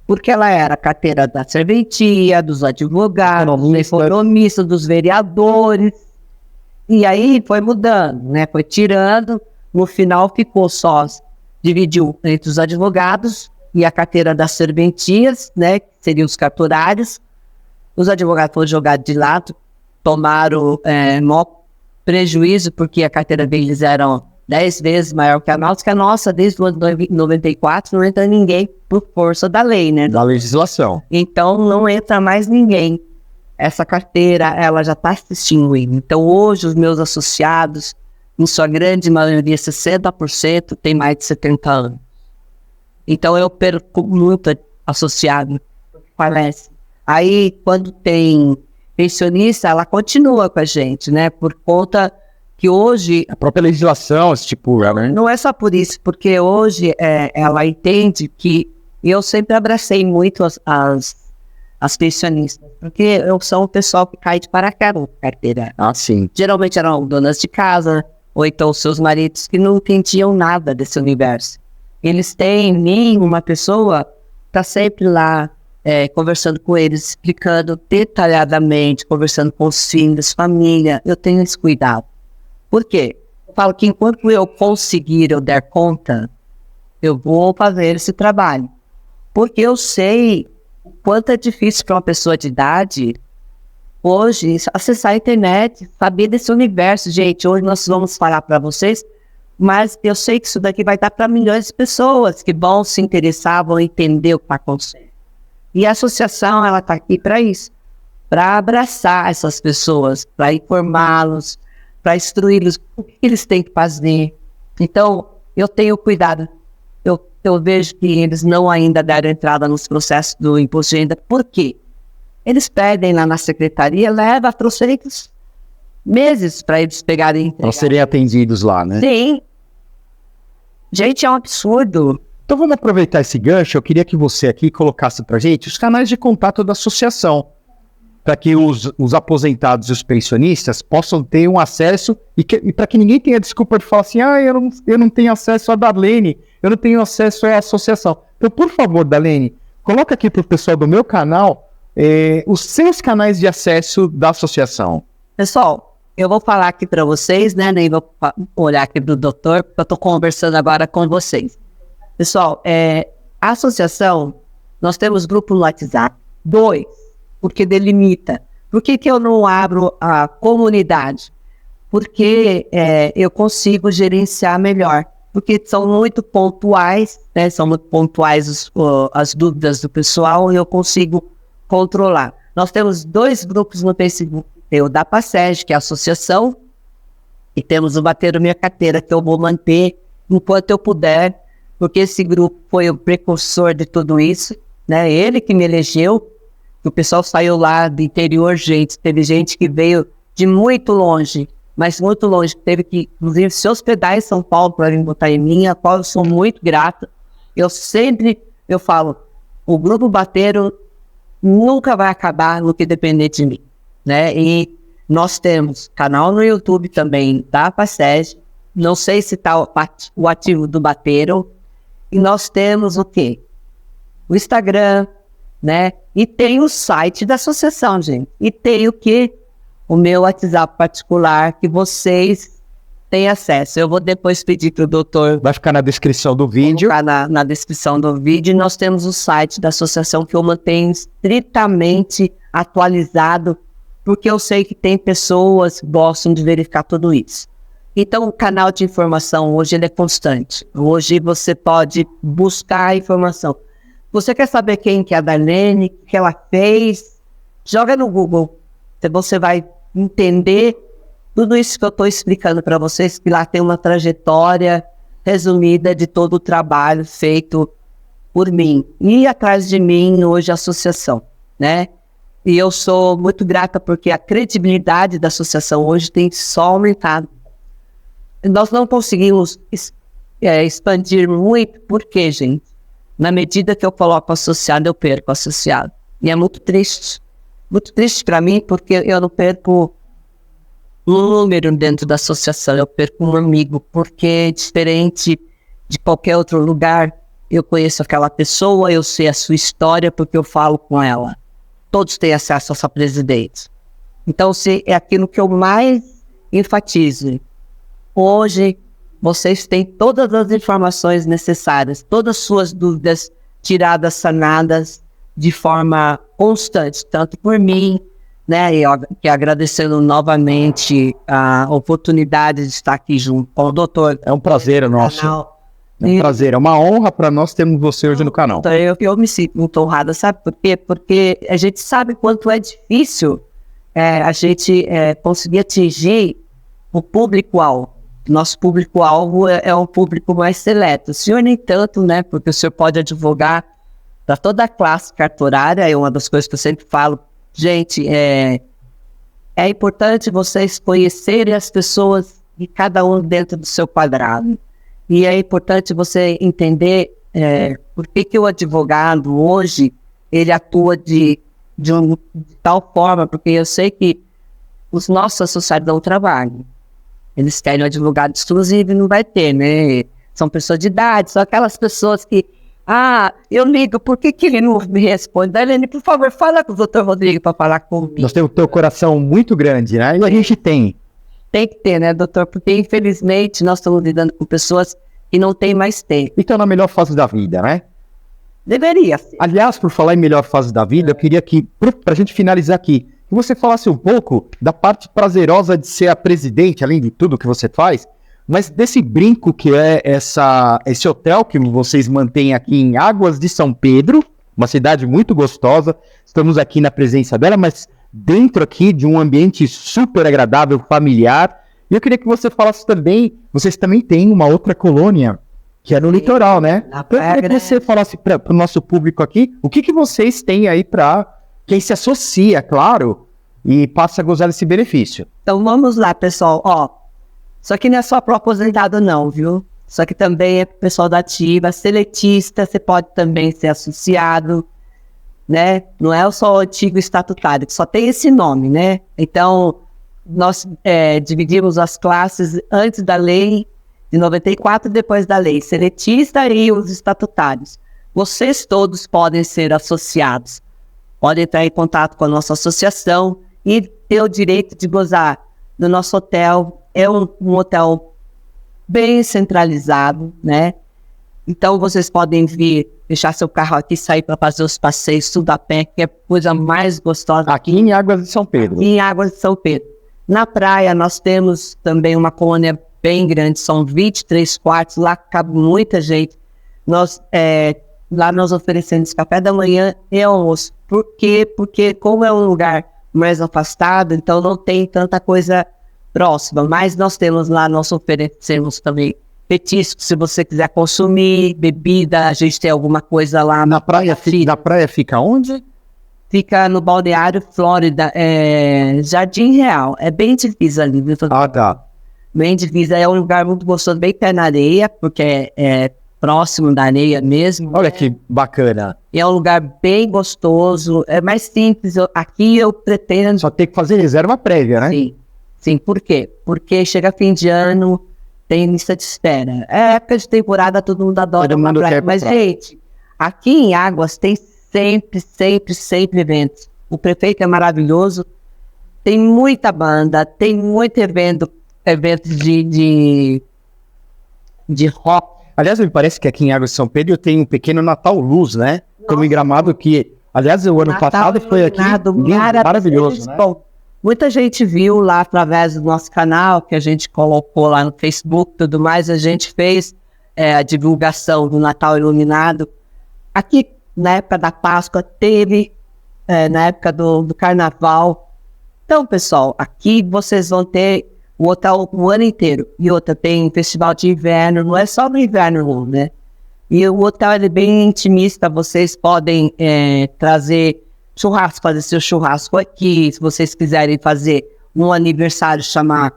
Porque ela era a carteira da serventia, dos advogados, dos economistas, dos vereadores. E aí foi mudando, né? Foi tirando. No final ficou só, dividiu entre os advogados e a carteira das serventias, né? Que seriam os cartorários. Os advogados foram jogados de lado, tomaram maior prejuízo, porque a carteira deles era 10 vezes maior que a nossa desde o ano 94, não entra ninguém por força da lei, né?
Da legislação.
Então, não entra mais ninguém. Essa carteira, ela já está se extinguindo. Então, hoje, os meus associados, em sua grande maioria, 60%, tem mais de 70 anos. Então, eu perco muito associado, parece. Aí, quando tem pensionista, ela continua com a gente, né? Por conta que hoje...
A própria legislação estipula, né?
Não é só por isso, porque hoje ela entende que eu sempre abracei muito as pensionistas, porque eu sou o pessoal que cai de paraquedas na carteira.
Ah, sim.
Geralmente eram donas de casa, ou então seus maridos que não entendiam nada desse universo. Eles têm uma pessoa que está sempre lá conversando com eles, explicando detalhadamente, conversando com os filhos, família. Eu tenho esse cuidado. Por quê? Eu falo que enquanto eu conseguir, eu der conta, eu vou fazer esse trabalho. Porque eu sei o quanto é difícil para uma pessoa de idade, hoje, acessar a internet, saber desse universo. Gente, hoje nós vamos falar para vocês, mas eu sei que isso daqui vai dar para milhões de pessoas que vão se interessar, vão entender o que está acontecendo. E a associação, ela está aqui para isso, para abraçar essas pessoas, para informá-los, para instruí-los o que eles têm que fazer. Então, eu tenho cuidado. Eu vejo que eles não ainda deram entrada nos processos do imposto de renda. Por quê? Eles pedem lá na secretaria, leva trocentos meses para eles pegarem.
Para serem atendidos lá, né?
Sim. Gente, é um absurdo.
Então vamos aproveitar esse gancho. Eu queria que você aqui colocasse para gente os canais de contato da associação, para que os aposentados e os pensionistas possam ter um acesso e para que ninguém tenha desculpa de falar assim, eu não tenho acesso a Darlene, eu não tenho acesso à associação. Então, por favor, Darlene, coloca aqui para o pessoal do meu canal os seus canais de acesso da associação.
Pessoal, eu vou falar aqui para vocês, né? Nem vou olhar aqui para o doutor, porque eu estou conversando agora com vocês. Pessoal, a associação, nós temos grupo no WhatsApp, 2, porque delimita. Por que eu não abro a comunidade? Porque eu consigo gerenciar melhor. Porque são muito pontuais, né? São muito pontuais as dúvidas do pessoal e eu consigo controlar. Nós temos 2 grupos no Facebook. Tem o da PASEG, que é a associação, e temos o Bater Minha Carteira, que eu vou manter enquanto eu puder, porque esse grupo foi o precursor de tudo isso. né? Ele que me elegeu. O pessoal saiu lá do interior, gente. Teve gente que veio de muito longe, mas muito longe. Teve que, inclusive, se hospedar em São Paulo para vir votar em mim, a qual eu sou muito grata. Eu falo, o Grupo Bateiro nunca vai acabar no que depender de mim, né? E nós temos canal no YouTube também da Faceg, não sei se está o ativo do Bateiro, e nós temos o quê? O Instagram, né? E tem o site da associação, gente. E tem o quê? O meu WhatsApp particular, que vocês têm acesso. Eu vou depois pedir para o doutor...
Vai ficar na descrição do vídeo.
Vai ficar na descrição do vídeo. E nós temos o site da associação que eu mantenho estritamente atualizado, porque eu sei que tem pessoas que gostam de verificar tudo isso. Então, o canal de informação hoje ele é constante. Hoje você pode buscar informação. Você quer saber quem que é a Darlene, o que ela fez? Joga no Google. Você vai entender tudo isso que eu estou explicando para vocês, que lá tem uma trajetória resumida de todo o trabalho feito por mim. E atrás de mim, hoje, a associação, né? E eu sou muito grata porque a credibilidade da associação hoje tem só aumentado. Nós não conseguimos expandir muito, por quê, gente? Na medida que eu coloco associado, eu perco associado. E é muito triste. Muito triste para mim, porque eu não perco um número dentro da associação, eu perco um amigo, porque diferente de qualquer outro lugar, eu conheço aquela pessoa, eu sei a sua história, porque eu falo com ela. Todos têm acesso a essa presidente. Então, é aquilo que eu mais enfatizo. Hoje, vocês têm todas as informações necessárias, todas as suas dúvidas tiradas, sanadas de forma constante, tanto por mim, né, e agradecendo novamente a oportunidade de estar aqui junto com o doutor.
É um prazer nosso. É um prazer, é uma honra para nós termos você hoje no canal.
Eu me sinto muito honrada, sabe por quê? Porque a gente sabe quanto é difícil a gente conseguir atingir o público-alvo. Nosso público-alvo é um público mais seleto. O senhor nem tanto, né? Porque o senhor pode advogar para toda a classe cartorária. É uma das coisas que eu sempre falo. Gente, é importante vocês conhecerem as pessoas e cada um dentro do seu quadrado. E é importante você entender por que o advogado hoje ele atua de tal forma, porque eu sei que os nossos associados dão trabalho. Eles querem um advogado exclusivo e não vai ter, né? São pessoas de idade, são aquelas pessoas que... eu ligo, por que ele não me responde? Darlene, por favor, fala com o doutor Rodrigo para falar comigo.
Nós temos o teu coração muito grande, né? E a gente tem.
Tem que ter, né, doutor? Porque, infelizmente, nós estamos lidando com pessoas que não têm mais tempo.
Então, na melhor fase da vida, né?
Deveria ser.
Aliás, por falar em melhor fase da vida, eu queria que, para a gente finalizar aqui, que você falasse um pouco da parte prazerosa de ser a presidente, além de tudo que você faz, mas desse brinco que é esse hotel que vocês mantêm aqui em Águas de São Pedro, uma cidade muito gostosa. Estamos aqui na presença dela, mas dentro aqui de um ambiente super agradável, familiar. E eu queria que você falasse também, vocês também têm uma outra colônia, que é no litoral, né? Então, eu queria que você falasse para o nosso público aqui, o que vocês têm aí para quem se associa, claro, e passa a gozar desse benefício.
Então vamos lá, pessoal. Isso aqui não é só para o aposentado não, viu? Isso aqui também é para o pessoal da ativa, seletista, você pode também ser associado, né? Não é só o antigo estatutário, que só tem esse nome, né? Então, nós dividimos as classes antes da lei de 94 e depois da lei, seletista e os estatutários. Vocês todos podem ser associados. Podem entrar em contato com a nossa associação e ter o direito de gozar do nosso hotel. É um hotel bem centralizado, né? Então, vocês podem vir, deixar seu carro aqui, sair para fazer os passeios, tudo a pé, que é a coisa mais gostosa.
Aqui em Águas de São Pedro.
Aqui em Águas de São Pedro. Na praia, nós temos também uma colônia bem grande, são 23 quartos, lá cabe muita gente. Lá nós oferecemos café da manhã e almoço. Por quê? Porque como é um lugar mais afastado, então não tem tanta coisa próxima. Mas nós temos lá, nós oferecemos também petisco, se você quiser consumir, bebida, a gente tem alguma coisa lá.
Na praia fica onde?
Fica no Balneário Flórida, Jardim Real. É bem difícil ali, viu?
Ah, tá.
Bem difícil, é um lugar muito gostoso, bem pé na areia, porque é próximo da areia mesmo.
Olha que bacana.
E é um lugar bem gostoso, é mais simples. Aqui eu pretendo...
Só tem que fazer reserva prévia, né?
Sim, por quê? Porque chega fim de ano, tem lista de espera. É época de temporada, todo mundo adora
Todo
uma
mundo
praia.
quer
Mas,
comprar.
gente, aqui em Águas tem sempre eventos. O prefeito é maravilhoso, tem muita banda, tem muito eventos de rock.
Aliás, me parece que aqui em Águas de São Pedro tem um pequeno Natal Luz, né? Como em Gramado que... Aliás, o ano passado foi aqui maravilhoso, né?
Bom, muita gente viu lá através do nosso canal, que a gente colocou lá no Facebook e tudo mais, a gente fez a divulgação do Natal Iluminado. Aqui, na época da Páscoa, teve, na época do Carnaval. Então, pessoal, aqui vocês vão ter o hotel o ano inteiro. E outra, tem festival de inverno, não é só no inverno não, né? E o hotel é bem intimista, vocês podem trazer churrasco, fazer seu churrasco aqui, se vocês quiserem fazer um aniversário, chamar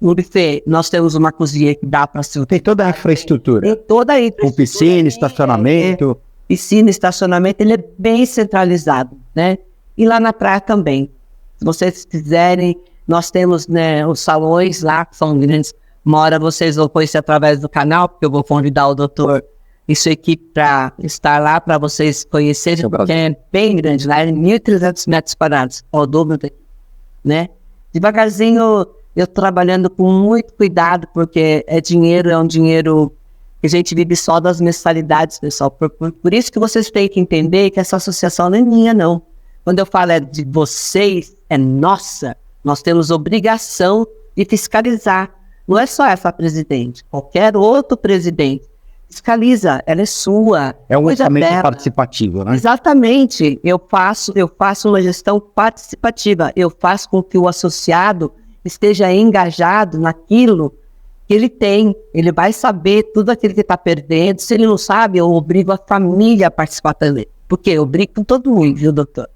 um buffet, nós temos uma cozinha que dá para se...
Tem toda a infraestrutura.
Tem toda a infraestrutura.
Com piscina, estacionamento.
Piscina, estacionamento, ele é bem centralizado, né? E lá na praia também. Se vocês quiserem, nós temos, né, os salões lá, que são grandes. Uma hora vocês vão conhecer através do canal, porque eu vou convidar o doutor e sua equipe para estar lá, para vocês conhecerem, porque é bem grande, lá é 1.300 metros quadrados, ao dobro, né? Devagarzinho, eu trabalhando com muito cuidado, porque é um dinheiro que a gente vive só das mensalidades, pessoal. Por isso que vocês têm que entender que essa associação não é minha, não. Quando eu falo de vocês, é nossa. Nós temos obrigação de fiscalizar. Não é só essa presidente, qualquer outro presidente. Fiscaliza, ela é sua.
É um orçamento participativo, né?
Exatamente. Eu faço uma gestão participativa. Eu faço com que o associado esteja engajado naquilo que ele tem. Ele vai saber tudo aquilo que está perdendo. Se ele não sabe, eu obrigo a família a participar também. Porque eu brigo com todo mundo, viu, doutor?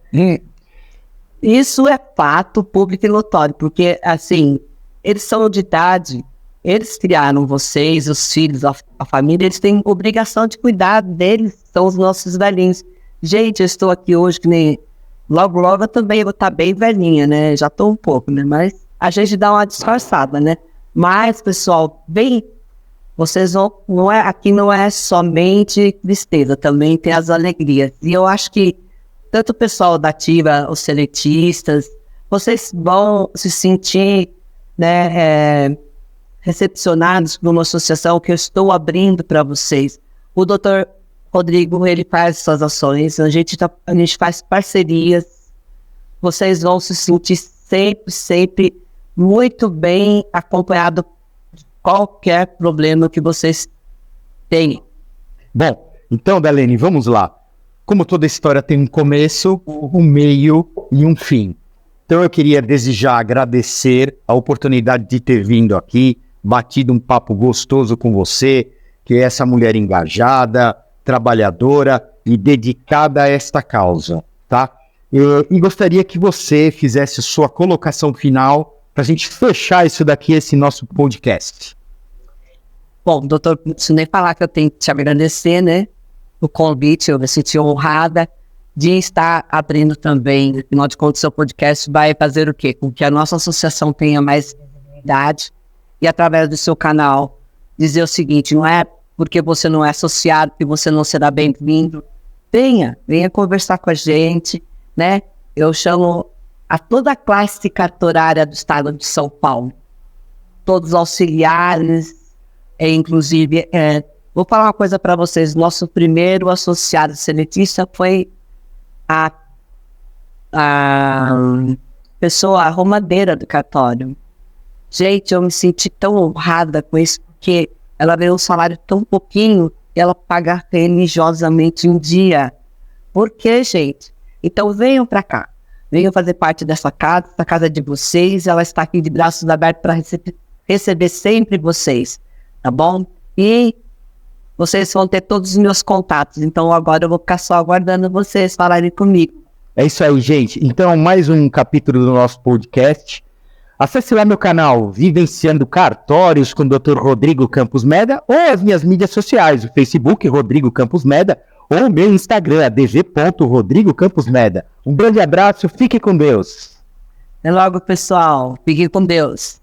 Isso é fato público e notório, porque, assim, eles são de idade, eles criaram vocês, os filhos, a família, eles têm obrigação de cuidar deles, são os nossos velhinhos. Gente, eu estou aqui hoje, que nem... Logo eu também vou estar bem velhinha, né? Já estou um pouco, né? Mas a gente dá uma disfarçada, né? Mas, pessoal, bem... Vocês vão... aqui não é somente tristeza, também tem as alegrias. E eu acho que tanto o pessoal da ativa, os seletistas, vocês vão se sentir, né, recepcionados por uma associação que eu estou abrindo para vocês. O doutor Rodrigo, ele faz essas ações, a gente faz parcerias, vocês vão se sentir sempre muito bem acompanhado de qualquer problema que vocês tenham.
Bom, então, Dalene, vamos lá. Como toda história tem um começo, um meio e um fim. Então eu queria desde já agradecer a oportunidade de ter vindo aqui, batido um papo gostoso com você, que é essa mulher engajada, trabalhadora e dedicada a esta causa, tá? E gostaria que você fizesse sua colocação final para a gente fechar isso daqui, esse nosso podcast.
Bom, doutor, não preciso nem falar que eu tenho que te agradecer, né? O convite, eu me senti honrada de estar abrindo também, afinal de contas, o seu podcast vai fazer o quê? Com que a nossa associação tenha mais visibilidade e através do seu canal dizer o seguinte, não é porque você não é associado que você não será bem-vindo. Venha conversar com a gente, né? Eu chamo a toda a classe cartorária do estado de São Paulo, todos os auxiliares, inclusive... Vou falar uma coisa para vocês. Nosso primeiro associado seletista foi a pessoa arrumadeira do cartório. Gente, eu me senti tão honrada com isso, porque ela ganhou um salário tão pouquinho e ela paga religiosamente um dia. Por quê, gente? Então venham para cá. Venham fazer parte dessa casa é de vocês. Ela está aqui de braços abertos para receber sempre vocês. tá bom? E vocês vão ter todos os meus contatos, então agora eu vou ficar só aguardando vocês falarem comigo.
É isso aí, gente. Então, mais um capítulo do nosso podcast. Acesse lá meu canal Vivenciando Cartórios com o Dr. Rodrigo Campos Meda, ou as minhas mídias sociais, o Facebook Rodrigo Campos Meda, ou o meu Instagram, dg.rodrigocamposmeda. Um grande abraço, fique com Deus.
Até logo, pessoal. Fiquem com Deus.